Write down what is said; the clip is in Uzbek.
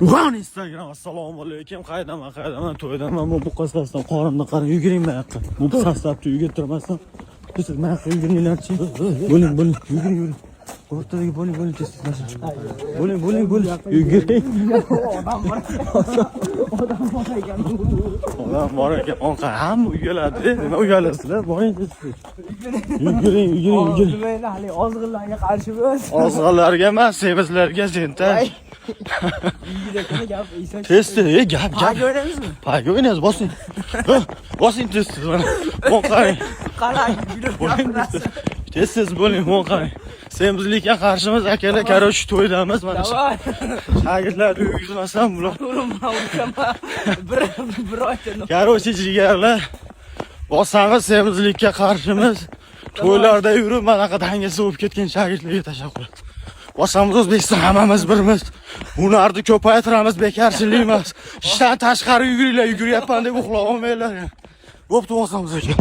Ulan Instagram assalomu alaykum. Qaydaman to'ydaman. Bu qasasdan qorinni qarang, yuguring men yoqqa. Bu sastabni uyga turmasdan. Siz men yoqqa yuguringlarchi. Bo'ling, yuguring. O'rtaga bo'ling tez. Bo'ling. Yuguring. Odam bor ekan. Onqa hamma uyaladi. Nima uyalasizlar? Boring tez. Yuguring. Mayli hali ozg'inlarga qarshimiz. Ozg'inlarga emas, semizlarga senta. Tez, gap. Paga o'ynamizmi? Paga o'ynaymiz, bosing. Bosing tez. Qarang. Tez bo'ling, qarang. Semizlikka qarshimiz akalar, karoch to'ydamiz mana shu. Shogirdlarni yurgizmasam bular. Bir oydan. Karoch jigarlar. Bosamiz semizlikka qarshimiz. To'ylarda yurib manaqa dangasa bo'lib ketgan shogirdlarga tashakkur. Bosamiz O'zbekiston hammamiz birmiz. Hunarni ko'paytiramiz, bekarchilik emas. Ishdan tashqari yuguryapman deb uxlay olmaylar. Bo'pti, bosamiz aka.